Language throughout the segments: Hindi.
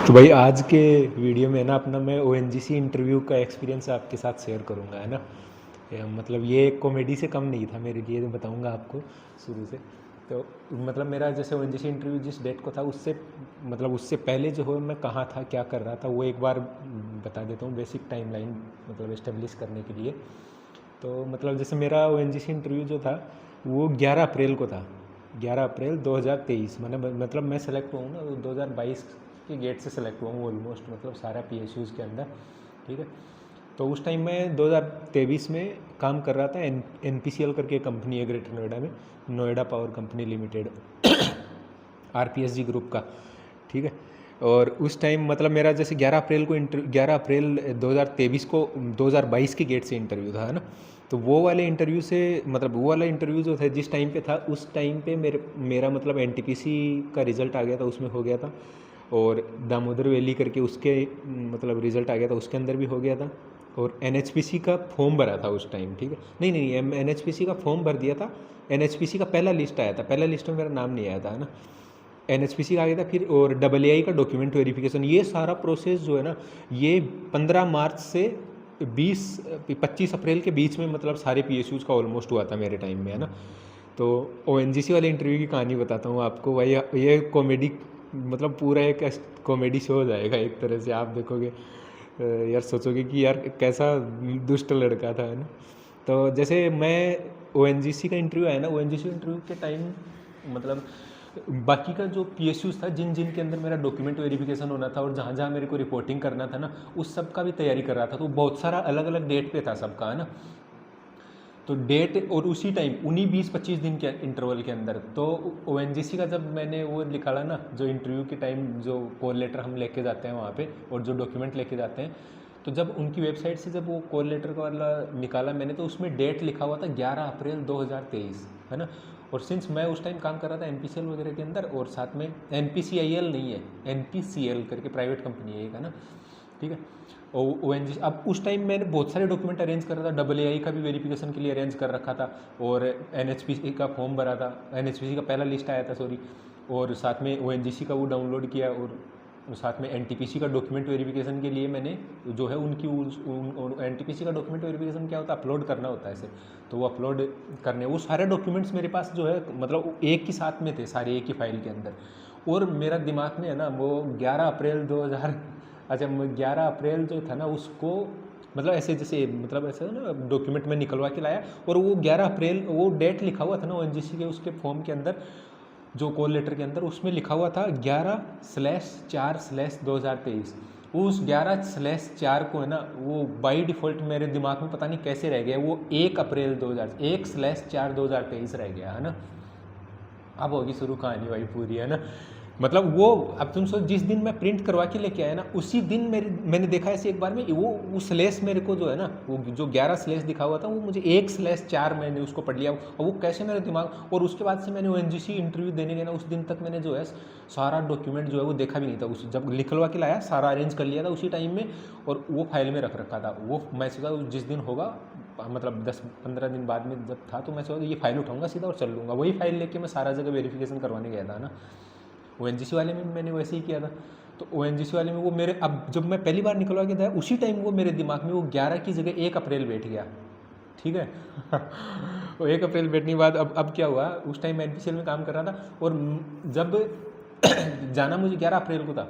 तो भाई आज के वीडियो में ना अपना मैं ओएनजीसी इंटरव्यू का एक्सपीरियंस आपके साथ शेयर करूंगा, है ना। मतलब ये कॉमेडी से कम नहीं था मेरे लिए, तो बताऊंगा आपको शुरू से। तो मतलब मेरा जैसे ओएनजीसी इंटरव्यू जिस डेट को था उससे पहले जो हो मैं कहाँ था, क्या कर रहा था, वो एक बार बता देता हूँ बेसिक टाइमलाइन मतलब इस्टेब्लिश करने के लिए। तो मतलब जैसे मेरा ओएनजीसी इंटरव्यू जो था वो 11 अप्रैल को था। 11 अप्रैल 2023 मैंने मतलब मैं सेलेक्ट हुआ हूँ ना, 2022 के गेट से सेलेक्ट हुआ हूँ ऑलमोस्ट, मतलब सारा पीएसयूज़ के अंदर। ठीक है। तो उस टाइम मैं 2023 में काम कर रहा था एनपीसीएल करके कंपनी है ग्रेटर नोएडा में, Noida power company limited, RPSG group का। ठीक है। और उस टाइम मतलब मेरा जैसे 11 अप्रैल 2023 को 2022 के गेट से इंटरव्यू था, है ना। तो वो वाले इंटरव्यू से मतलब वो वाला इंटरव्यू जो था जिस टाइम पे था उस टाइम पे मेरा मतलब एनटीपीसी का रिज़ल्ट आ गया था, उसमें हो गया था। और दामोदर वैली करके उसके मतलब रिज़ल्ट आ गया था, उसके अंदर भी हो गया था। और एनएचपीसी का फॉर्म भरा था उस टाइम। ठीक है। नहीं नहीं नहीं, एनएचपीसी का फॉर्म भर दिया था। एनएचपीसी का पहला लिस्ट आया था, पहला लिस्ट में मेरा नाम नहीं आया था, है ना। एनएचपीसी का आ गया था फिर, और डबल ए आई का डॉक्यूमेंट वेरिफिकेशन, ये सारा प्रोसेस जो है ना, ये 15 मार्च से 25 अप्रैल के बीच में मतलब सारे पीएसयूज़ का ऑलमोस्ट हुआ था मेरे टाइम में, है ना। तो ओएनजीसी वाले इंटरव्यू की कहानी बताता हूँ आपको भाई। ये कॉमेडी मतलब पूरा एक कॉमेडी शो हो जाएगा एक तरह से, आप देखोगे यार सोचोगे कि यार कैसा दुष्ट लड़का था, है ना। तो जैसे मैं ओएनजीसी का इंटरव्यू आया ना, ओएनजीसी इंटरव्यू के टाइम मतलब बाकी का जो पीएसयूज़ था जिन जिन के अंदर मेरा डॉक्यूमेंट वेरिफिकेशन होना था और जहाँ जहाँ मेरे को रिपोर्टिंग करना था ना, उस सब का भी तैयारी कर रहा था। तो बहुत सारा अलग अलग डेट पे था सबका, है ना। तो डेट और उसी टाइम उन्हीं 20-25 दिन के इंटरवल के अंदर तो ओएनजीसी का जब मैंने वो निकाला ना, जो इंटरव्यू के टाइम जो कॉल लेटर हम लेके जाते हैं वहाँ पे और जो डॉक्यूमेंट लेके जाते हैं, तो जब उनकी वेबसाइट से जब वो कॉल लेटर का वाला निकाला मैंने, तो उसमें डेट लिखा हुआ था 11 अप्रैल 2023, है ना। और सिंस मैं उस टाइम काम कर रहा था एनपीसीएल वगैरह के अंदर, और साथ में एनपीसीआईएल नहीं है, एनपीसीएल करके प्राइवेट कंपनी है एक, है ना। ठीक है। ओ एन जी अब उस टाइम मैंने बहुत सारे डॉक्यूमेंट अरेंज करा था, डबल ए आई का भी वेरिफिकेशन के लिए अरेंज कर रखा था, और एन एच पी सी का फॉर्म भरा था, एन एच पी सी का पहला लिस्ट आया था सॉरी, और साथ में ओ एन जी सी का वो डाउनलोड किया, और साथ में एन टी पी सी का डॉक्यूमेंट वेरिफिकेशन के लिए मैंने जो है उनकी एन टी पी सी का डॉक्यूमेंट वेरिफिकेशन क्या होता है, अपलोड करना होता है इसे। तो वो अपलोड करने वो सारे डॉक्यूमेंट्स मेरे पास जो है मतलब एक ही साथ में थे, सारे एक ही फाइल के अंदर। और मेरा दिमाग में है ना वो 11 अप्रैल 2000 अच्छा 11 अप्रैल जो था ना उसको मतलब ऐसे जैसे मतलब ऐसे ना डॉक्यूमेंट में निकलवा के लाया, और वो 11 अप्रैल वो डेट लिखा हुआ था ना ओएनजीसी के उसके फॉर्म के अंदर, जो कॉल लेटर के अंदर उसमें लिखा हुआ था 11/4/2023। उस 11/4 को है ना वो बाई डिफ़ॉल्ट मेरे दिमाग में पता नहीं कैसे रह गया, वो 1 अप्रैल 1/4/2023 रह गया, है ना। अब होगी शुरू कहानी भाई पूरी, है ना। मतलब वो अब तुम सोच, जिस दिन मैं प्रिंट करवा के लेके आया ना उसी दिन मैंने देखा ऐसे एक बार में वो स्लेस मेरे को जो है ना वो जो 11 स्लेस दिखा हुआ था वो मुझे 1/4 मैंने उसको पढ़ लिया, और वो कैसे मेरे दिमाग। और उसके बाद से मैंने ओएनजीसी इंटरव्यू देने गया ना, उस दिन तक मैंने जो है सारा डॉक्यूमेंट जो है वो देखा भी नहीं था। उस जब निकलवा के लाया सारा अरेंज कर लिया था उसी टाइम में, और वो फाइल में रख रखा था। वो मैं सोचा जिस दिन होगा मतलब 10-15 दिन बाद में जब था, तो मैं सोचा ये फाइल उठाऊंगा सीधा और चल लूँगा। वही फाइल लेके मैं सारा जगह वेरिफिकेशन करवाने गया था ना। ओ वाले में मैंने वैसे ही किया था। तो ओ वाले में वो मेरे अब जब मैं पहली बार निकलवा के था उसी टाइम वो मेरे दिमाग में वो 11 की जगह 1 अप्रैल बैठ गया। ठीक है। वो 1 अप्रैल बैठने के बाद अब क्या हुआ, उस टाइम मैं एनपीसीएल में काम कर रहा था, और जब जाना मुझे 11 अप्रैल को था,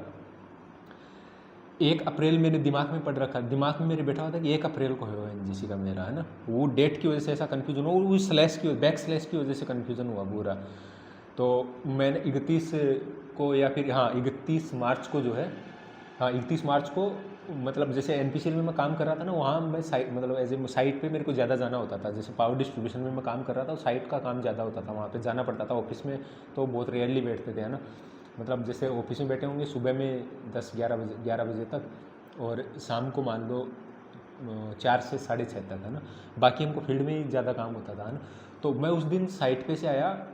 1 अप्रैल मेरे दिमाग में पड़ रखा, दिमाग में मेरे बैठा हुआ था कि 1 अप्रैल को है एनजीसी का मेरा, है ना। वो डेट की वजह से ऐसा कन्फ्यूजन हुआ, वो स्लैश की बैक स्लैश की वजह से कन्फ्यूजन हुआ पूरा। तो मैंने 31 को या फिर हाँ 31 मार्च को जो है, हाँ 31 मार्च को मतलब जैसे एनपीसीएल में मैं काम कर रहा था ना, वहाँ मैं साइट मतलब एज ए साइट पे मेरे को ज़्यादा जाना होता था। जैसे पावर डिस्ट्रीब्यूशन में मैं काम कर रहा था, साइट का काम ज़्यादा होता था, वहाँ पे जाना पड़ता था। ऑफिस में तो बहुत रेयरली बैठते थे, है ना। मतलब जैसे ऑफिस में बैठे होंगे सुबह में 10-11 बजे तक, और शाम को मान लो 4 से 6:30 तक, है ना। बाकी हमको फील्ड में ही ज़्यादा काम होता था, है ना। तो मैं उस दिन साइट पे से आया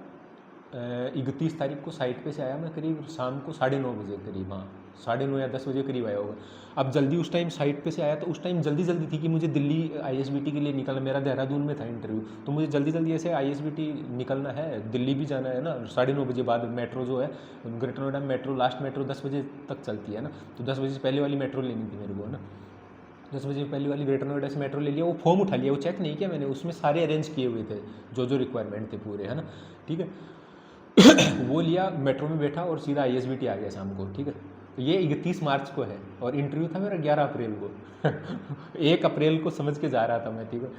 31 तारीख को साइट पे से आया मैं करीब शाम को 9:30 बजे करीब, हाँ 9:30 या 10 बजे करीब आया होगा। अब जल्दी उस टाइम साइट पे से आया तो उस टाइम जल्दी थी कि मुझे दिल्ली ISBT के लिए निकलना, मेरा देहरादून में था इंटरव्यू, तो मुझे जल्दी ऐसे ISBT निकलना है, दिल्ली भी जाना है ना। 9:30 बजे बाद मेट्रो जो है ग्रेटर नोएडा में, मेट्रो लास्ट मेट्रो 10 बजे तक चलती है ना, तो 10 बजे से पहले वाली मेट्रो लेनी थी मेरे को, है ना। 10 बजे पहले वाली ग्रेटर नोएडा से मेट्रो ले लिया, वो फॉर्म उठा लिया, वो चेक नहीं किया मैंने, उसमें सारे अरेंज किए हुए थे जो रिक्वायरमेंट थे पूरे, है ना, ठीक है। वो लिया, मेट्रो में बैठा और सीधा ISBT आ गया शाम को, ठीक है। तो ये 31 मार्च को है और इंटरव्यू था मेरा 11 अप्रैल को 1 अप्रैल को समझ के जा रहा था मैं, ठीक है।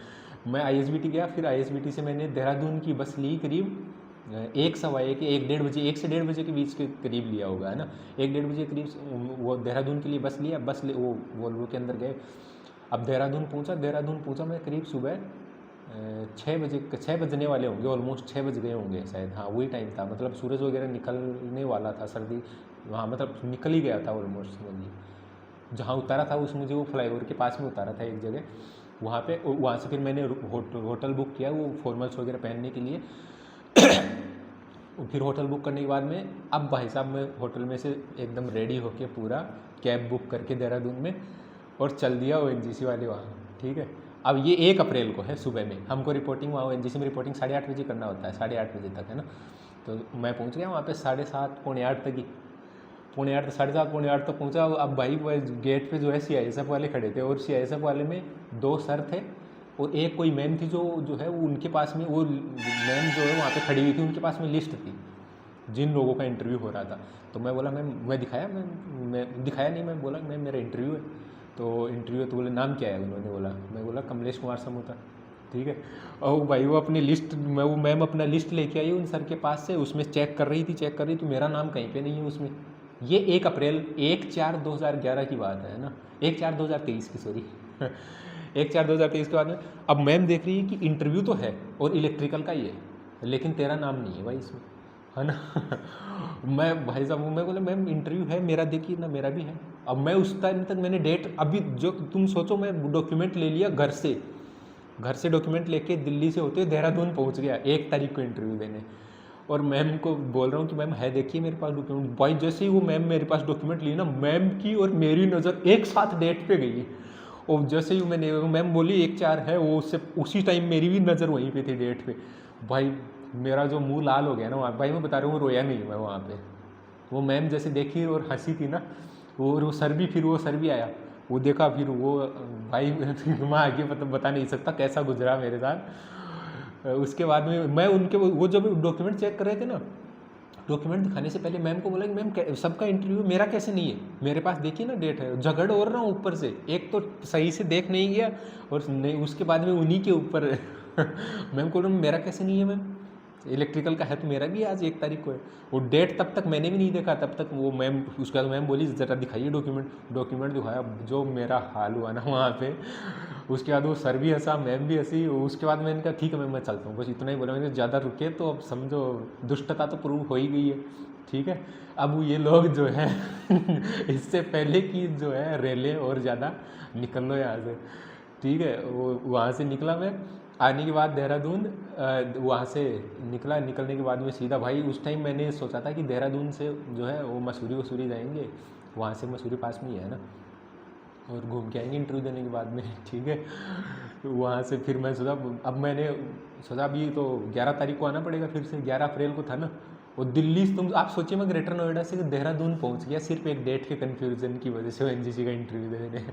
मैं ISBT गया, फिर ISBT से मैंने देहरादून की बस ली करीब 1 सवा 1 1 1:30 बजे, 1 से 1:30 बजे के बीच के करीब लिया होगा, है ना। 1 1:30 बजे करीब वो देहरादून के लिए बस लिया, वो वोल्वो के अंदर गए। अब देहरादून पहुंचा मैं करीब सुबह 6 बजने वाले होंगे, ऑलमोस्ट 6 बज गए होंगे शायद, हाँ वही टाइम था, मतलब सूरज वगैरह निकलने वाला था, सर्दी वहाँ मतलब निकल ही गया था ऑलमोस्ट समझिए। जहाँ उतारा था उस मुझे वो फ्लाईओवर के पास में उतारा था एक जगह, वहाँ पे, वहाँ से फिर मैंने होटल बुक किया वो फॉर्मल्स वगैरह पहनने के लिए फिर होटल बुक करने के बाद में, अब भाई साहब मैं होटल में से एकदम रेडी होके पूरा कैब बुक करके देहरादून में और चल दिया ONGC वाले वहाँ, ठीक है। अब ये 1 अप्रैल को है सुबह में, हमको रिपोर्टिंग वहाँ ONGC में रिपोर्टिंग 8:30 बजे करना होता है, 8:30 बजे तक, है ना। तो मैं पहुँच गया वहाँ पे 7:30 पौने 8 तक ही, पौने 8 7:30 पौने 8 तक पहुँचा। अब भाई गेट पे जो है CISF वाले खड़े थे और CISF वाले में 2 सर थे और एक कोई मैम थी जो है वो उनके पास में, वो मैम जो है वहाँ पे खड़ी हुई थी, उनके पास में लिस्ट थी जिन लोगों का इंटरव्यू हो रहा था। तो मैं बोला मैं दिखाया, मैं दिखाया नहीं, मैं बोला मैम मेरा इंटरव्यू है, तो इंटरव्यू है, तो बोले नाम क्या है, उन्होंने बोला, मैं बोला कमलेश कुमार समूता, ठीक है। और भाई वो अपनी लिस्ट, वो मैम अपना लिस्ट लेके आई उन सर के पास से, उसमें चेक कर रही थी तो मेरा नाम कहीं पे नहीं है उसमें। ये 1 अप्रैल 1/4/2011 की बात है ना, 1/4/2023 की, सॉरी 1/4/2023 के बाद में अब मैम देख रही है कि इंटरव्यू तो है और इलेक्ट्रिकल का ही है, लेकिन तेरा नाम नहीं है भाई इसमें, है ना मैं भाई साहब मैं बोला मैम इंटरव्यू है मेरा, देखिए ना मेरा भी है। अब मैं उस टाइम तक मैंने डेट, अभी जो तुम सोचो, मैं डॉक्यूमेंट ले लिया घर से डॉक्यूमेंट लेके दिल्ली से होते देहरादून पहुंच गया 1 तारीख को इंटरव्यू देने, और मैम को बोल रहा हूँ कि मैम है देखिए मेरे पास डॉक्यूमेंट। भाई जैसे ही वो मैम मेरे पास डॉक्यूमेंट ली ना, मैम की और मेरी नज़र एक साथ डेट पे गई, और जैसे ही मैंने, मैम बोली 1/4 है, वो उससे उसी टाइम मेरी भी नज़र वहीं पे थी डेट पे। भाई मेरा जो मुंह लाल हो गया ना वहाँ, भाई मैं बता रहा हूँ रोया नहीं मैं वहाँ पे। वो मैम जैसे देखी और हंसी थी ना, वो सर भी, फिर वो सर भी आया, वो देखा, फिर वो भाई मैं आगे बता नहीं सकता कैसा गुजरा मेरे साथ। उसके बाद में मैं उनके वो जब डॉक्यूमेंट चेक कर रहे थे ना, डॉक्यूमेंट दिखाने से पहले मैम को बोला कि मैम सबका इंटरव्यू, मेरा कैसे नहीं है, मेरे पास देखिए ना डेट है, झगड़ हो रहा हूँ ऊपर से, एक तो सही से देख नहीं गया और नहीं, उसके बाद में उन्हीं के ऊपर मैम को मेरा कैसे नहीं है मैम, इलेक्ट्रिकल का है तो मेरा भी आज 1 तारीख को है। वो डेट तब तक मैंने भी नहीं देखा, तब तक वो मैम, उसके बाद मैम बोली ज़रा दिखाइए डॉक्यूमेंट दिखाया, जो मेरा हाल हुआ ना वहाँ पे। उसके बाद वो सर भी हंसा, मैम भी हंसी। उसके बाद मैंने कहा ठीक है मैम मैं चलता हूँ, बस इतना ही बोला मैंने, ज़्यादा रुके तो अब समझो दुष्टता तो प्रूव हो ही गई है, ठीक है। अब ये लोग जो है इससे पहले की जो है रेले और ज़्यादा निकल लो यहाँ से, ठीक है। वो वहाँ से निकला मैं, आने के बाद देहरादून, वहाँ से निकलने के बाद में सीधा, भाई उस टाइम मैंने सोचा था कि देहरादून से जो है वो मसूरी जाएंगे, वहाँ से मसूरी पास में ही है ना, और घूम के आएंगे इंटरव्यू देने के बाद में, ठीक है। वहाँ से फिर मैं सोचा, अब मैंने सोचा अभी तो 11 तारीख को आना पड़ेगा, फिर से 11 अप्रैल को था ना। और दिल्ली, तुम आप सोचिए मैं ग्रेटर नोएडा से देहरादून पहुँच गया सिर्फ एक डेट के कन्फ्यूज़न की वजह से ONGC का इंटरव्यू देने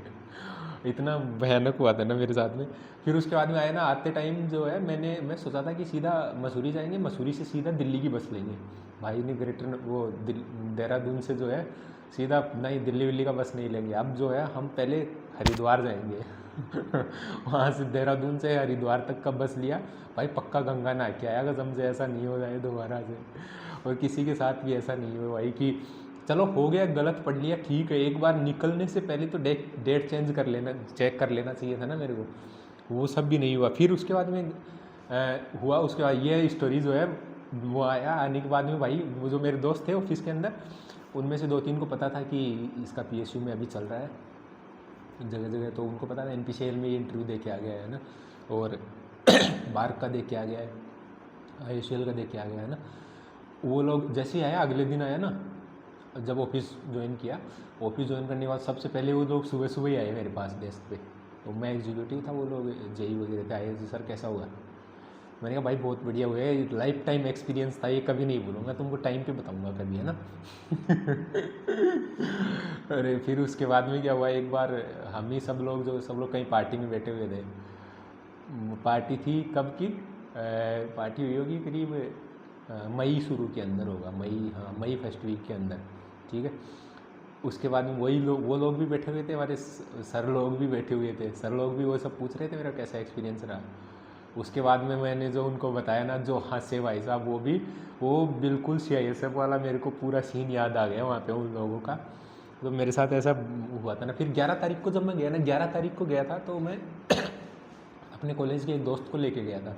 इतना भयानक हुआ था ना मेरे साथ में। फिर उसके बाद में आया ना, आते टाइम जो है मैं सोचा था कि सीधा मसूरी जाएंगे, मसूरी से सीधा दिल्ली की बस लेंगे। भाई ने देहरादून से जो है सीधा नहीं, दिल्ली का बस नहीं लेंगे, अब जो है हम पहले हरिद्वार जाएंगे वहाँ से देहरादून से हरिद्वार तक का बस लिया। भाई पक्का गंगा नहा के आया, कसम से ऐसा नहीं हो जाए दोबारा से, और किसी के साथ भी ऐसा नहीं हो भाई कि चलो हो गया, गलत पढ़ लिया, ठीक है, एक बार निकलने से पहले तो डेट चेंज कर लेना, चेक कर लेना चाहिए था ना मेरे को, वो सब भी नहीं हुआ। फिर उसके बाद में हुआ, उसके बाद ये स्टोरी जो है वो आया, आने के बाद में भाई वो जो मेरे दोस्त थे ऑफिस के अंदर, उनमें से 2-3 को पता था कि इसका PSU में अभी चल रहा है जगह जगह, तो उनको पता था NPCL में ये इंटरव्यू दे के आ गया है ना, और बार्क का दे के आ गया है, ISL का दे के आ गया है ना। वो लोग जैसे ही आया, अगले दिन आया ना, जब ऑफिस ज्वाइन किया, ऑफिस ज्वाइन करने के बाद सबसे पहले वो लोग सुबह सुबह ही आए मेरे पास डेस्क पे। तो मैं एग्जीक्यूटिव था, वो लोग जेई वगैरह थे, आए जी सर कैसा हुआ। मैंने कहा भाई बहुत बढ़िया हुआ है, लाइफ टाइम एक्सपीरियंस था ये, कभी नहीं भूलूंगा, तुमको टाइम पे बताऊंगा कभी, है ना। अरे फिर उसके बाद में क्या हुआ, एक बार हम ही सब लोग कहीं पार्टी में बैठे हुए थे। पार्टी थी कब की, पार्टी हुई होगी करीब मई शुरू के अंदर होगा, मई, हाँ मई फर्स्ट वीक के अंदर, ठीक है। उसके बाद में वही लोग, वो लोग भी बैठे हुए थे, हमारे सर लोग भी बैठे हुए थे, सर लोग भी वो सब पूछ रहे थे मेरा कैसा एक्सपीरियंस रहा। उसके बाद में मैंने जो उनको बताया ना, जो हंसे भाई साहब, वो बिल्कुल CISF वाला मेरे को पूरा सीन याद आ गया वहाँ पे उन लोगों का। तो मेरे साथ ऐसा हुआ था ना। फिर 11 तारीख को जब मैं गया ना, 11 तारीख को गया था तो मैं अपने कॉलेज के एक दोस्त को लेके गया था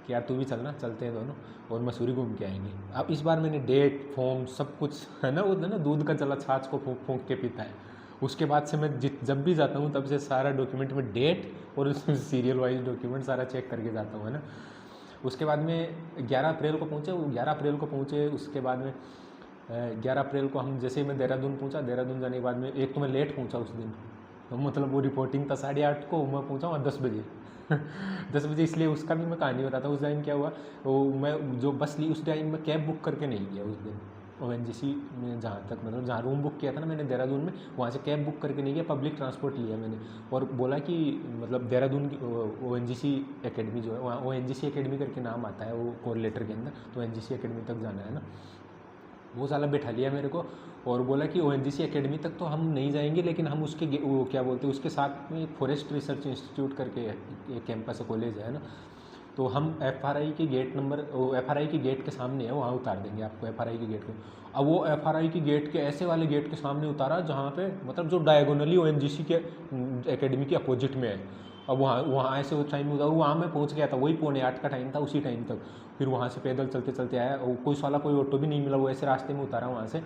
कि यार तू भी चलना, चलते हैं दोनों और मसूरी घूम के आएंगे। अब इस बार मैंने डेट फॉर्म सब कुछ, है ना, वो ना दूध का चला छाछ को फूंक फूंक के पीता है। उसके बाद से मैं जब भी जाता हूँ तब से सारा डॉक्यूमेंट में डेट और सीरियल वाइज डॉक्यूमेंट सारा चेक करके जाता हूँ, है ना। उसके बाद में 11 अप्रैल को पहुँचे, वो 11 अप्रैल को पहुँचे। उसके बाद में 11 अप्रैल को हम जैसे ही मैं देहरादून पहुँचा, देहरादून जाने के बाद में एक तो मैं लेट पहुँचा उस दिन, तो मतलब वो रिपोर्टिंग था 8:30 को, मैं पहुँचा वहाँ 10 बजे। 10 बजे, इसलिए उसका भी मैं कहानी बताता हूँ। उस टाइम क्या हुआ, वो मैं जो बस ली उस टाइम में कैब बुक करके नहीं गया उस दिन। ONGC में जहाँ तक मतलब जहाँ रूम बुक किया था ना मैंने देहरादून में, वहाँ से कैब बुक करके नहीं गया, पब्लिक ट्रांसपोर्ट लिया मैंने। और बोला कि मतलब देहरादून की ONGC एकेडमी जो है, वहाँ ONGC एकेडमी करके नाम आता है वो कॉल लेटर के अंदर, तो ONGC एकेडमी तक जाना है ना। वो साला बैठा लिया मेरे को और बोला कि ONGC एकेडमी तक तो हम नहीं जाएंगे, लेकिन हम उसके वो क्या बोलते हैं, उसके साथ में एक फॉरेस्ट रिसर्च इंस्टीट्यूट करके एक कैंपस है, कॉलेज है ना, तो हम FRI के गेट नंबर, FRI के गेट के सामने है, वहाँ उतार देंगे आपको FRI के गेट को। अब वो FRI के गेट के ऐसे वाले गेट के सामने उतारा जहाँ पे मतलब जो डायगोनली ONGC के एकेडमी के अपोजिट में है। अब वहाँ ऐसे उस टाइम उधर वहाँ मैं पहुँच गया था, वही 7:45 का टाइम था, उसी टाइम तक। फिर वहाँ से पैदल चलते चलते आया, और कोई साला कोई ऑटो भी नहीं मिला, वो ऐसे रास्ते में उतारा वहाँ से।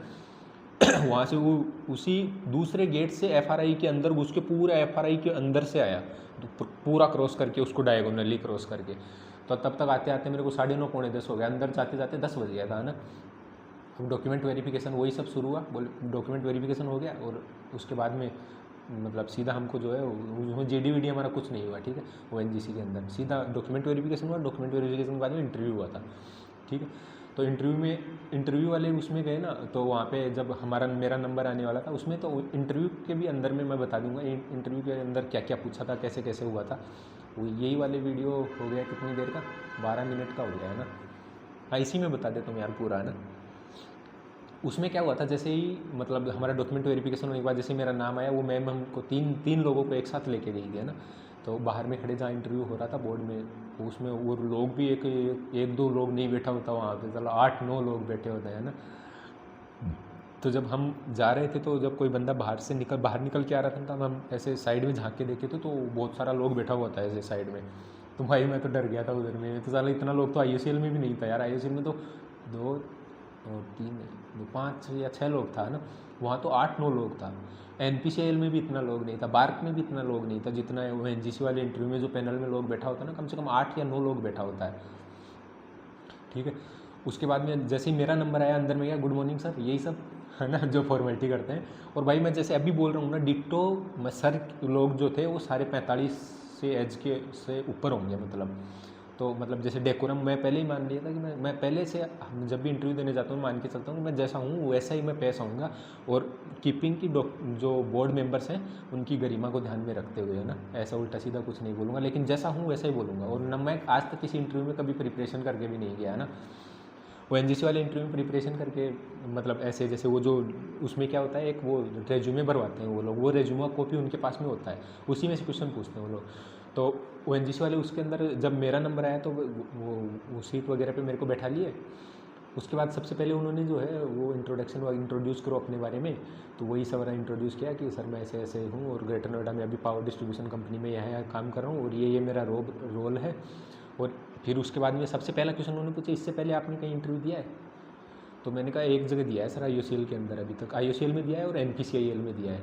वहाँ से वो उसी दूसरे गेट से FRI के अंदर घुस के पूरा FRI के अंदर से आया, तो पूरा क्रॉस करके उसको डायगोनली क्रॉस करके। तो तब तक आते आते मेरे को 9:30 पौने 10 हो गया, अंदर जाते जाते 10 बज गया था ना। अब डॉक्यूमेंट वेरिफिकेशन वही सब शुरू हुआ, बोले डॉक्यूमेंट वेरिफिकेशन हो गया, और उसके बाद में मतलब सीधा हमको जो है उसमें GD VD हमारा कुछ नहीं हुआ, ठीक है। ONGC के अंदर सीधा डॉक्यूमेंट वेरिफिकेशन हुआ, डॉक्यूमेंट वेरिफिकेशन के बाद में इंटरव्यू हुआ था, ठीक है। तो इंटरव्यू वाले उसमें गए ना, तो वहाँ पे जब मेरा नंबर आने वाला था उसमें, तो इंटरव्यू के भी अंदर में मैं बता दूंगा इंटरव्यू के अंदर क्या क्या पूछा था, कैसे कैसे हुआ था। वो यही वाले वीडियो हो गया कितनी देर का, 12 मिनट का हो गया है ना। हाँ इसी में बता देता हूँ यार पूरा, है ना। उसमें क्या हुआ था, जैसे ही मतलब हमारा डॉक्यूमेंट वेरिफिकेशन होने के बाद जैसे मेरा नाम आया, वो मैम हमको तीन लोगों को एक साथ लेके गई थी, है ना। तो बाहर में खड़े जहाँ इंटरव्यू हो रहा था बोर्ड में, उसमें वो लोग भी एक दो लोग नहीं बैठा होता वहाँ पे, चलो 8-9 लोग बैठे होते हैं ना। तो जब हम जा रहे थे, तो जब कोई बंदा बाहर निकल के आ रहा था, तब हम ऐसे साइड में झाँक के देखे थे, तो बहुत सारा लोग बैठा हुआ था ऐसे साइड में। तो भाई मैं तो डर गया था उधर में, तो साला इतना लोग तो IOCL में भी नहीं था यार। IOCL में तो 2 और 3 5 या 6 लोग था ना, वहाँ तो 8-9 लोग था। NPCL में भी इतना लोग नहीं था, बार्क में भी इतना लोग नहीं था जितना ONGC वाले इंटरव्यू में जो पैनल में लोग बैठा होता है ना, कम से कम 8 या 9 लोग बैठा होता है, ठीक है। उसके बाद में जैसे ही मेरा नंबर आया, अंदर में गया, गुड मॉर्निंग सर, यही सब, है ना, जो फॉर्मेलिटी करते हैं। और भाई मैं जैसे अभी बोल रहा हूँ ना, डिट्टो मैं सर लोग जो थे वो सारे 45 से एज के से ऊपर होंगे मतलब। तो मतलब जैसे डेकोरम मैं पहले ही मान लिया था कि मैं पहले से जब भी इंटरव्यू देने जाता हूँ मान के चलता हूँ कि मैं जैसा हूँ वैसा ही मैं पेश आऊँगा, और कीपिंग की जो बोर्ड मेंबर्स हैं उनकी गरिमा को ध्यान में रखते हुए, है ना। ऐसा उल्टा सीधा कुछ नहीं बोलूँगा, लेकिन जैसा हूँ वैसा ही बोलूँगा। और न मैं आज तक किसी इंटरव्यू में कभी प्रिपरेशन करके भी नहीं गया, है ना। ONGC वाले इंटरव्यू में प्रिपरेशन करके मतलब ऐसे जैसे वो जो उसमें क्या होता है, एक वो रेज्यूमे भरवाते हैं वो लोग, वो रेज्यूमे कॉपी उनके पास में होता है, उसी में से क्वेश्चन पूछते हैं वो लोग। तो ONGC वाले उसके अंदर जब मेरा नंबर आया तो वो सीट वगैरह पे मेरे को बैठा लिए। उसके बाद सबसे पहले उन्होंने जो है वो इंट्रोड्यूस करो अपने बारे में। तो वही सब इंट्रोड्यूस किया कि सर मैं ऐसे ऐसे हूँ, और ग्रेटर नोएडा में अभी पावर डिस्ट्रीब्यूशन कंपनी में यहाँ काम कर रहा हूँ, और ये मेरा रोल है। और फिर उसके बाद में सबसे पहला क्वेश्चन उन्होंने पूछा, इससे पहले आपने कहीं इंटरव्यू दिया है? तो मैंने कहा एक जगह दिया है सर, IOCL के अंदर, अभी तक IOCL में दिया है और NPCIL में दिया है।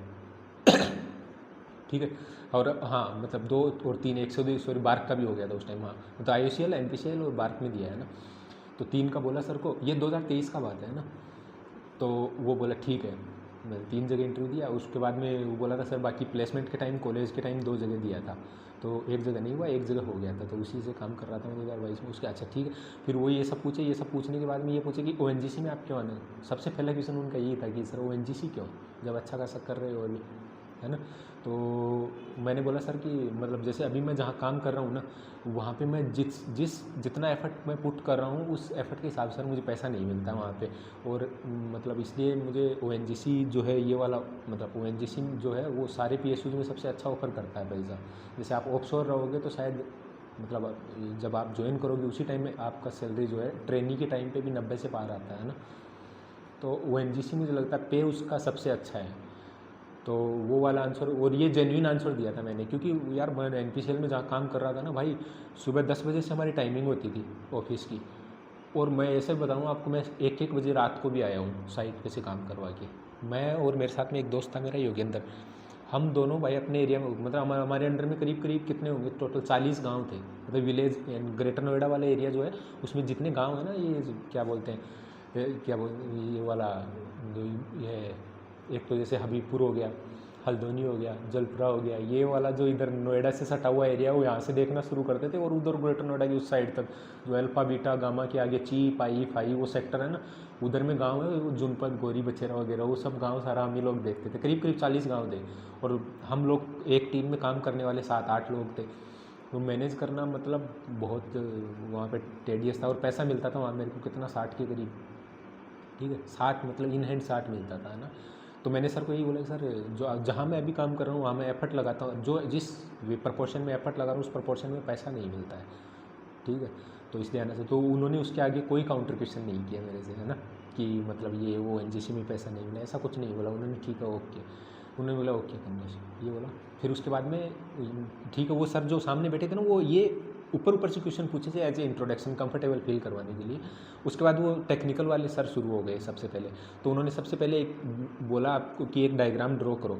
ठीक है। और हाँ मतलब 2 और 3 100 सॉरी बार्क का भी हो गया था उस टाइम, हाँ तो IOCL NPCIL और बार्क में दिया है ना। तो 3 का बोला सर को, ये 2023 का बात है ना। तो वो बोला ठीक है, मैंने 3 जगह इंटरव्यू दिया। उसके बाद में वो बोला था सर बाकी प्लेसमेंट के टाइम कॉलेज के टाइम 2 जगह दिया था, तो एक जगह नहीं हुआ, एक जगह हो गया था, तो उसी से काम कर रहा था मैं 2022 में। उसके अच्छा ठीक है। फिर वो ये सब पूछे, ये सब पूछने के बाद में ये पूछे कि ONGC में आप क्यों आना है। सबसे पहला क्वेश्चन उनका यही था कि सर ONGC क्यों, जब अच्छा खासा कर रहे हो अभी, है ना। तो मैंने बोला सर कि मतलब जैसे अभी मैं जहाँ काम कर रहा हूँ ना, वहाँ पे मैं जितना एफ़र्ट मैं पुट कर रहा हूँ उस एफ़र्ट के हिसाब से सर मुझे पैसा नहीं मिलता वहाँ पे। और मतलब इसलिए मुझे ONGC जो है ये वाला, मतलब ONGC जो है वो सारे PSUs में सबसे अच्छा ऑफ़र करता है पैसा। जैसे आप ऑफशोर रहोगे तो शायद मतलब जब आप ज्वाइन करोगे उसी टाइम में आपका सैलरी जो है ट्रेनी के टाइम पे भी 90 से पार आता है ना। तो ONGC मुझे लगता है पे उसका सबसे अच्छा है। तो वो वाला आंसर, और ये जेन्युइन आंसर दिया था मैंने, क्योंकि यार मैं NPCL में जहाँ काम कर रहा था ना भाई, सुबह 10 बजे से हमारी टाइमिंग होती थी ऑफिस की। और मैं ऐसे बताऊँ आपको, मैं 1-1 बजे रात को भी आया हूँ साइट पे से काम करवा के। मैं और मेरे साथ में एक दोस्त था मेरा योगेंद्र, हम दोनों भाई अपने एरिया में, मतलब हमारे अंडर में करीब करीब कितने होंगे टोटल 40 गांव थे। मतलब विलेज ग्रेटर नोएडा वाला एरिया जो है उसमें जितने गांव है ना, ये क्या बोलते हैं, क्या बोल, ये वाला जो ये, एक तो जैसे हबीबपुर हो गया, हल्द्वानी हो गया, जलपुरा हो गया, ये वाला जो इधर नोएडा से सटा हुआ एरिया वो यहाँ से देखना शुरू करते थे। और उधर ग्रेटर नोएडा की उस साइड तक जो अल्फा बीटा गामा के आगे ची पाई फाई वो सेक्टर है ना, उधर में गांव है वो जुनपत गोरी बचेरा वगैरह, वो सब गांव सारा हम ही लोग देखते थे। करीब करीब 40 गांव थे और हम लोग एक टीम में काम करने वाले 7-8 लोग थे। तो मैनेज करना मतलब बहुत वहाँ पे टेडियस था। और पैसा मिलता था वहाँ मेरे को कितना, 60 के करीब, ठीक है 60, मतलब इन हैंड 60 मिलता था, है ना। तो मैंने सर को यही बोला कि सर जो जहाँ मैं अभी काम कर रहा हूँ वहाँ मैं एफर्ट लगाता हूँ, जो जिस प्रपोर्शन में एफर्ट लगा रहा हूँ उस प्रपोर्शन में पैसा नहीं मिलता है, ठीक है। तो इसलिए आना से, तो उन्होंने उसके आगे कोई काउंटर क्वेश्चन नहीं किया मेरे से, है ना, कि मतलब ये वो NGC में पैसा नहीं मिला, ऐसा कुछ नहीं बोला उन्होंने। ठीक है ओके, उन्होंने बोला ओके कमलेश, ये बोला। फिर उसके बाद में ठीक है, वो सर जो सामने बैठे थे ना वो ये ऊपर ऊपर से क्वेश्चन पूछे थे as a introduction, comfortable feel करवाने के लिए। उसके बाद वो टेक्निकल वाले सर शुरू हो गए सबसे पहले। तो उन्होंने सबसे पहले एक बोला आपको कि एक डायग्राम ड्रॉ करो।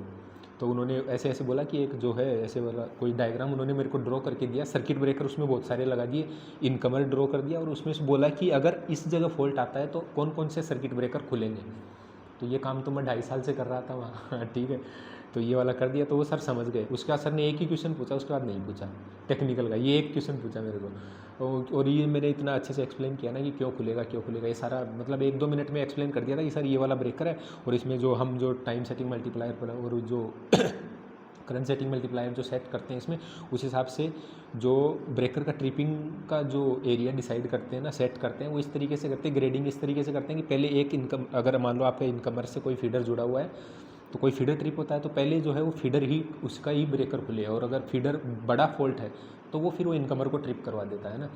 तो उन्होंने ऐसे ऐसे बोला कि एक जो है ऐसे वाला कोई डायग्राम उन्होंने मेरे को ड्रॉ करके दिया, सर्किट ब्रेकर उसमें बहुत सारे लगा दिए, इनकमर ड्रॉ कर दिया, और उसमें से बोला कि अगर इस जगह फॉल्ट आता है तो कौन कौन से सर्किट ब्रेकर खुलेंगे। तो ये काम तो मैं 2.5 साल से कर रहा था वहाँ ठीक है। तो ये वाला कर दिया, तो वो सर समझ गए। उसके बाद सर ने एक ही क्वेश्चन पूछा, उसके बाद नहीं पूछा टेक्निकल का, ये एक क्वेश्चन पूछा मेरे को। और ये मैंने इतना अच्छे से एक्सप्लेन किया ना कि क्यों खुलेगा क्यों खुलेगा, ये सारा मतलब 1-2 मिनट में एक्सप्लेन कर दिया था कि सर ये वाला ब्रेकर है, और इसमें जो हम जो टाइम सेटिंग मल्टीप्लायर पर और जो करंट सेटिंग मल्टीप्लायर जो सेट करते हैं इसमें, उस हिसाब से जो ब्रेकर का ट्रिपिंग का जो एरिया डिसाइड करते हैं ना, सेट करते हैं, वो इस तरीके से करते हैं, ग्रेडिंग इस तरीके से करते हैं कि पहले एक इनकम, अगर मान लो आपका इनकमर से कोई फीडर जुड़ा हुआ है, तो कोई फीडर ट्रिप होता है तो पहले जो है वो फीडर ही उसका ही ब्रेकर खुले, और अगर फीडर बड़ा फॉल्ट है तो वो फिर वो इनकमर को ट्रिप करवा देता है ना।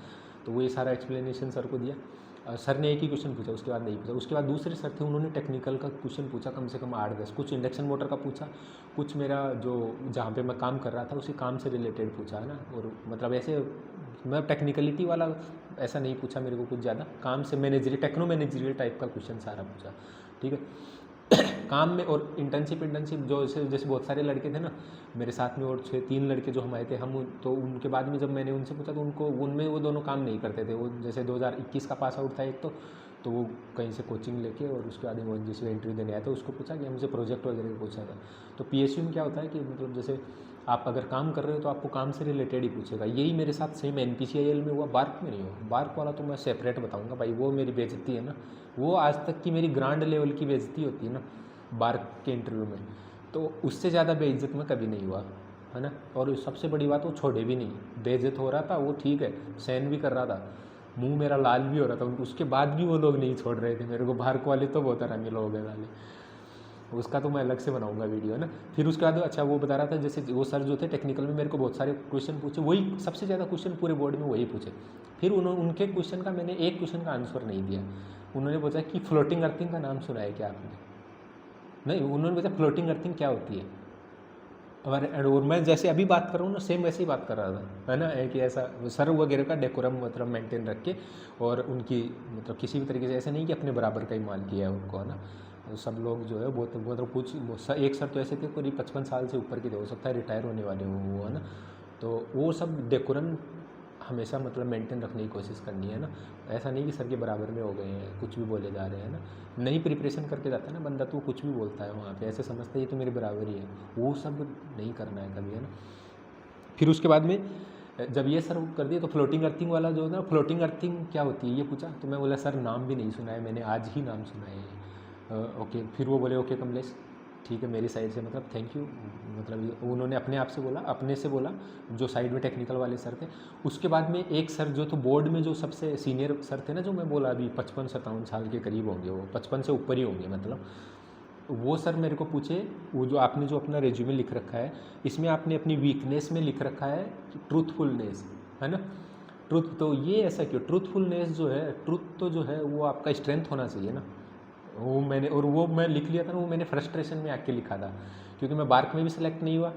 तो वो ये सारा एक्सप्लेनेशन सर को दिया। सर ने एक ही क्वेश्चन पूछा, उसके बाद नहीं पूछा। उसके बाद दूसरे सर थे, उन्होंने टेक्निकल का क्वेश्चन पूछा कम से कम 8-10, कुछ इंडक्शन मोटर का पूछा, कुछ मेरा जो जहाँ पे मैं काम कर रहा था उसी काम से रिलेटेड पूछा, है ना। और मतलब ऐसे मैं टेक्निकलिटी वाला ऐसा नहीं पूछा मेरे को कुछ ज़्यादा, काम से टेक्नो मैनेजरियल टाइप का क्वेश्चन सारा पूछा, ठीक है। काम में और इंटर्नशिप जो जैसे बहुत सारे लड़के थे ना मेरे साथ में, और 6-3 लड़के जो हम आए थे, हम तो उनके बाद में जब मैंने उनसे पूछा तो उनको उनमें वो दोनों काम नहीं करते थे। वो जैसे 2021 का पास आउट था एक तो वो कहीं से कोचिंग लेके और उसके बाद वो जिस इंटरव्यू देने आया था उसको पूछा कि हमसे प्रोजेक्ट वगैरह पूछा था। तो PSU में क्या होता है कि मतलब जैसे आप अगर काम कर रहे हो तो आपको काम से रिलेटेड ही पूछेगा। यही मेरे साथ सेम NPCIL में हुआ, बार्क में नहीं हुआ। बार्क वाला तो मैं सेपरेट बताऊँगा भाई, वो मेरी बेइज्जती है ना, वो आज तक की मेरी ग्रांड लेवल की बेइज्जती होती है ना बार्क के इंटरव्यू में, तो उससे ज़्यादा बेइज्जत में कभी नहीं हुआ, है ना। और सबसे बड़ी बात वो छोड़े भी नहीं, बेइज्जत हो रहा था वो ठीक है, सहन भी कर रहा था, मुंह मेरा लाल भी हो रहा था, उसके बाद भी वो लोग नहीं छोड़ रहे थे मेरे को। बार्क वाले तो बहुत आरामी लोग हैं वाले, उसका तो मैं अलग से बनाऊंगा वीडियो, है ना। फिर उसके बाद अच्छा वो बता रहा था, जैसे वो सर जो थे टेक्निकल में मेरे को बहुत सारे क्वेश्चन पूछे, वही सबसे ज़्यादा क्वेश्चन पूरे बोर्ड में वही पूछे। फिर उनके क्वेश्चन का मैंने एक क्वेश्चन का आंसर नहीं दिया। उन्होंने पूछा कि फ्लोटिंग अर्थिंग का नाम सुना है क्या आपने, नहीं उन्होंने पूछा फ्लोटिंग अर्थिंग क्या होती है। और मैं जैसे अभी बात कर रहा हूँ ना सेम वैसे ही बात कर रहा था, है ना, कि ऐसा सर वगैरह का डेकोरम मतलब मेंटेन रख के, और उनकी मतलब किसी भी तरीके से ऐसे नहीं कि अपने बराबर का ही मान किया है उनको, है ना। सब लोग जो है बहुत मतलब कुछ एक सर तो ऐसे थे करीब 55 साल से ऊपर के थे, हो सकता है रिटायर होने वाले हो वो, है ना। तो वो सब डेकोरम हमेशा मतलब मेंटेन रखने की कोशिश करनी है ना। ऐसा नहीं कि सर के बराबर में हो गए हैं, कुछ भी बोले जा रहे हैं ना। नई प्रिपरेशन करके जाता है ना बंदा, तो कुछ भी बोलता है वहाँ पे, ऐसे समझता है ये तो मेरे बराबर ही है, वो सब नहीं करना है कभी, है ना। फिर उसके बाद में जब ये सर कर दिए तो फ्लोटिंग अर्थिंग वाला जो है ना, फ्लोटिंग अर्थिंग क्या होती है ये पूछा, तो मैं बोला सर नाम भी नहीं सुना है मैंने, आज ही नाम सुना है। ओके, फिर वो बोले ओके कमलेश ठीक है मेरी साइड से, मतलब थैंक यू, मतलब उन्होंने अपने आप से बोला, अपने से बोला, जो साइड में टेक्निकल वाले सर थे। उसके बाद में एक सर जो तो बोर्ड में जो सबसे सीनियर सर थे ना, जो मैं बोला अभी 55-57 साल के करीब होंगे, वो 55 से ऊपर ही होंगे मतलब, वो सर मेरे को पूछे, वो जो आपने जो अपना रेज्यूमे लिख रखा है, इसमें आपने अपनी वीकनेस में लिख रखा है ट्रूथफुलनेस, है ना। ट्रूथ, तो ये ऐसा क्यों, ट्रूथफुलनेस जो है, ट्रूथ तो जो है वो आपका स्ट्रेंथ होना चाहिए ना। वो मैंने, और वो मैं लिख लिया था ना, वो मैंने फ्रस्ट्रेशन में आके लिखा था, क्योंकि मैं बार्क में भी सेलेक्ट नहीं हुआ,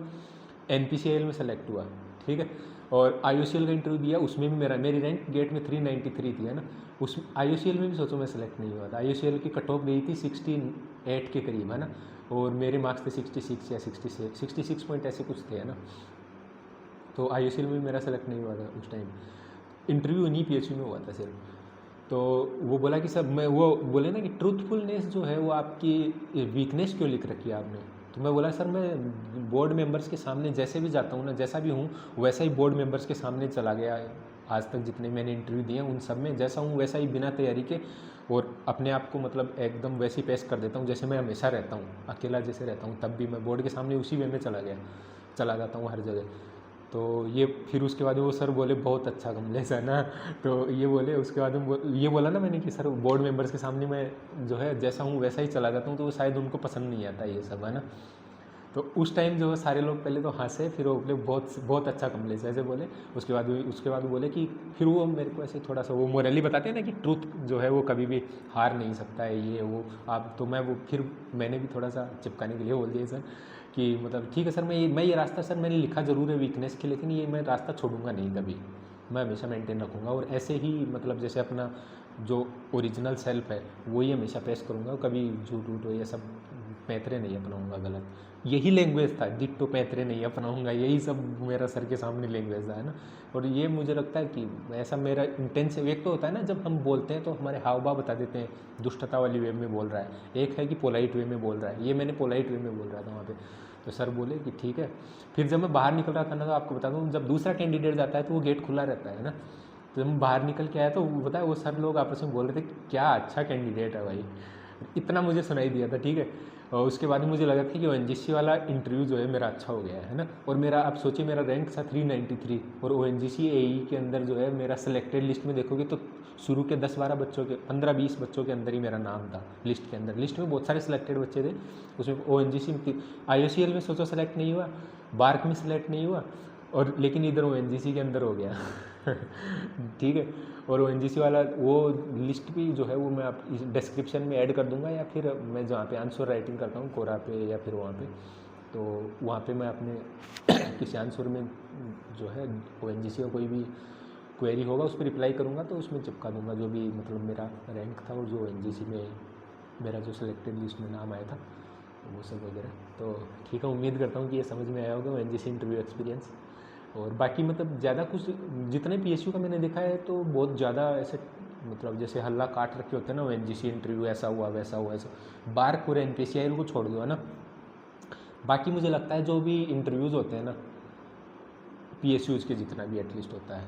NPCIL में सेलेक्ट हुआ, ठीक है। और IOCL का इंटरव्यू दिया, उसमें भी मेरी रैंक गेट में 393 थी, है ना। उस IOCL में भी सोचो मैं सेलेक्ट नहीं हुआ था। IOCL की कट ऑफ गई थी 68 के करीब, है ना, और मेरे मार्क्स थे 66 या 66 पॉइंट ऐसे कुछ थे, है ना। तो IOCL में भी मेरा सेलेक्ट नहीं हुआ था उस टाइम, इंटरव्यू नहीं PSU में हुआ था सिर्फ। तो वो बोला कि सर, मैं वो बोले ना कि ट्रूथफुलनेस जो है वो आपकी वीकनेस क्यों लिख रखी है आपने। तो मैं बोला सर मैं बोर्ड मेंबर्स के सामने जैसे भी जाता हूँ ना, जैसा भी हूँ वैसा ही बोर्ड मेंबर्स के सामने चला गया है। आज तक जितने मैंने इंटरव्यू दिए उन सब में जैसा हूँ वैसा ही, बिना तैयारी के, और अपने आप को मतलब एकदम वैसे ही पेश कर देता हूँ जैसे मैं हमेशा रहता हूँ, अकेला जैसे रहता हूँ, तब भी मैं बोर्ड के सामने उसी वे में चला जाता हूँ हर जगह। तो ये फिर उसके बाद वो सर बोले बहुत अच्छा कमलेश, है ना। तो ये बोले, उसके बाद ये बोला ना मैंने कि सर बोर्ड मेंबर्स के सामने मैं जो है जैसा हूँ वैसा ही चला जाता हूँ, तो वो शायद उनको पसंद नहीं आता ये सब, है ना। तो उस टाइम जो है सारे लोग पहले तो हंसे, फिर वो बोले बहुत बहुत अच्छा कमलेश, ऐसे बोले। उसके बाद बोले कि फिर वो मेरे को ऐसे थोड़ा सा वो मोरली बताते हैं ना कि ट्रूथ जो है वो कभी भी हार नहीं सकता है, ये वो आप, तो मैंने भी थोड़ा सा चिपकाने के लिए बोल दिया सर कि मतलब ठीक है सर, मैं ये रास्ता सर मैंने लिखा ज़रूर है वीकनेस के, लेकिन ये मैं रास्ता छोड़ूंगा नहीं कभी, मैं हमेशा मेंटेन रखूँगा, और ऐसे ही मतलब जैसे अपना जो ओरिजिनल सेल्फ है वही हमेशा पेश करूँगा, कभी झूठ वूठ ये सब पैंतरे नहीं अपनाऊँगा गलत। यही लैंग्वेज था, डिट्टो पैंतरे नहीं अपनाऊँगा, यही सब मेरा सर के सामने लैंग्वेज है ना। और ये मुझे लगता है कि ऐसा मेरा इंटेंसिव, एक तो होता है ना जब हम बोलते हैं तो हमारे हाव भाव बता देते हैं दुष्टता वाली वे में बोल रहा है, एक है कि पोलाइट वे में बोल रहा है, ये मैंने पोलाइट वे में बोल रहा था वहाँ पे। तो सर बोले कि ठीक है। फिर जब मैं बाहर निकल रहा था ना, तो आपको बता दूँ जब दूसरा कैंडिडेट जाता है तो वो गेट खुला रहता है ना, तो जब मैं बाहर निकल के आया तो बताया वो सर लोग आपस में बोल रहे थे क्या अच्छा कैंडिडेट है भाई, इतना मुझे सुनाई दिया था, ठीक है। और उसके बाद मुझे लगा था कि ONGC वाला इंटरव्यू जो है मेरा अच्छा हो गया है ना। और मेरा, आप सोचिए मेरा रैंक था 393, और ONGC AE के अंदर जो है मेरा सिलेक्टेड लिस्ट में देखोगे तो शुरू के 10-12 बच्चों के, 15-20 बच्चों के अंदर ही मेरा नाम था लिस्ट के अंदर। लिस्ट में बहुत सारे सिलेक्टेड बच्चे थे, उसमें ONGC में, IOCL में सोचो सेलेक्ट नहीं हुआ, बार्क में सेलेक्ट नहीं हुआ, और लेकिन इधर ONGC के अंदर हो गया ठीक है। और ONGC वाला वो लिस्ट भी जो है वो मैं आप डिस्क्रिप्शन में ऐड कर दूंगा, या फिर मैं जहाँ पे आंसर राइटिंग करता हूँ कोरा पे या फिर वहाँ पे, तो वहाँ पे मैं अपने किसी आंसर में जो है ONGC का कोई भी क्वेरी होगा उस पर रिप्लाई करूँगा, तो उसमें चिपका दूंगा जो भी मतलब मेरा रैंक था और जो ONGC में मेरा जो सिलेक्टेड लिस्ट में नाम आया था वो सब वगैरह। तो ठीक है, उम्मीद करता हूँ कि ये समझ में आया होगा ONGC इंटरव्यू एक्सपीरियंस। और बाकी मतलब ज़्यादा कुछ, जितने PSU का मैंने देखा है तो बहुत ज़्यादा ऐसे मतलब जैसे हल्ला काट रखे होते हैं ना, ONGC इंटरव्यू ऐसा हुआ वैसा हुआ ऐसा, बार्क और NPCIL को छोड़ दो, है ना। बाकी मुझे लगता है जो भी इंटरव्यूज़ होते हैं ना PSUs के, जितना भी एटलीस्ट होता है,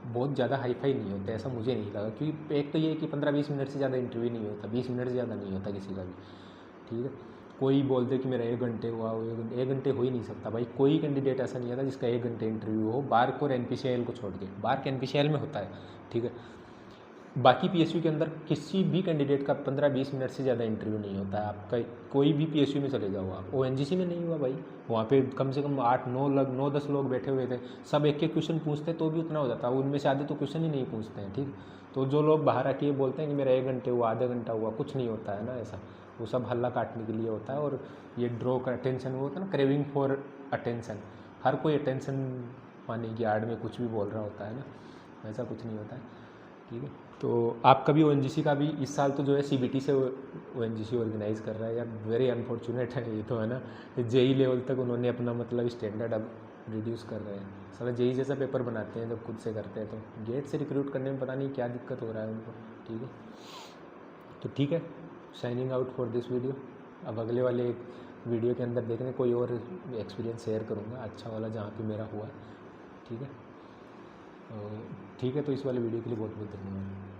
बहुत ज़्यादा हाई फाई नहीं होता, ऐसा मुझे नहीं लगा। क्योंकि एक तो ये कि 15-20 मिनट से ज़्यादा इंटरव्यू नहीं होता, 20 मिनट से ज़्यादा नहीं होता किसी का भी, ठीक है। कोई बोलते कि मेरा 1 घंटे हुआ, 1 घंटे हो ही नहीं सकता भाई, कोई कैंडिडेट ऐसा नहीं आता जिसका 1 घंटे इंटरव्यू हो, बार्क और NPCIL को छोड़ के। बार्क NPCIL में होता है, ठीक है। बाकी PSU के अंदर किसी भी कैंडिडेट का 15-20 मिनट से ज़्यादा इंटरव्यू नहीं होता है आपका, कोई भी PSU में चले जाओ आप। ONGC में नहीं हुआ भाई, वहाँ पे कम से कम 8-9 10 लोग बैठे हुए थे, सब एक एक क्वेश्चन पूछते तो भी उतना हो जाता, उनमें से आधे तो क्वेश्चन ही नहीं पूछते हैं, ठीक। तो जो लोग बाहर आके ये बोलते हैं कि मेरा 1 घंटे हुआ, आधा घंटा हुआ, कुछ नहीं होता है ना ऐसा, वो सब हल्ला काटने के लिए होता है। और ये ड्रॉ का अटेंशन वो होता है ना, क्रेविंग फॉर अटेंशन, हर कोई अटेंशन पाने की आड़ में कुछ भी बोल रहा होता है ना, ऐसा कुछ नहीं होता है, ठीक है। तो आपका भी ONGC का भी इस साल तो जो है CBT से ONGC ऑर्गेनाइज कर रहा है यार, वेरी अनफॉर्चुनेट है ये तो, है ना। JEE लेवल तक उन्होंने अपना मतलब स्टैंडर्ड अब रिड्यूस कर रहे हैं। साला जेई जैसा पेपर बनाते हैं जब खुद से करते हैं, तो गेट से रिक्रूट करने में पता नहीं क्या दिक्कत हो रहा है उनको। ठीक है, तो ठीक है, signing out for this video. अब अगले वाले वीडियो के अंदर देखने कोई और एक्सपीरियंस शेयर करूँगा अच्छा वाला जहाँ पे मेरा हुआ। ठीक है, ठीक है, तो इस वाले वीडियो के लिए बहुत बहुत धन्यवाद।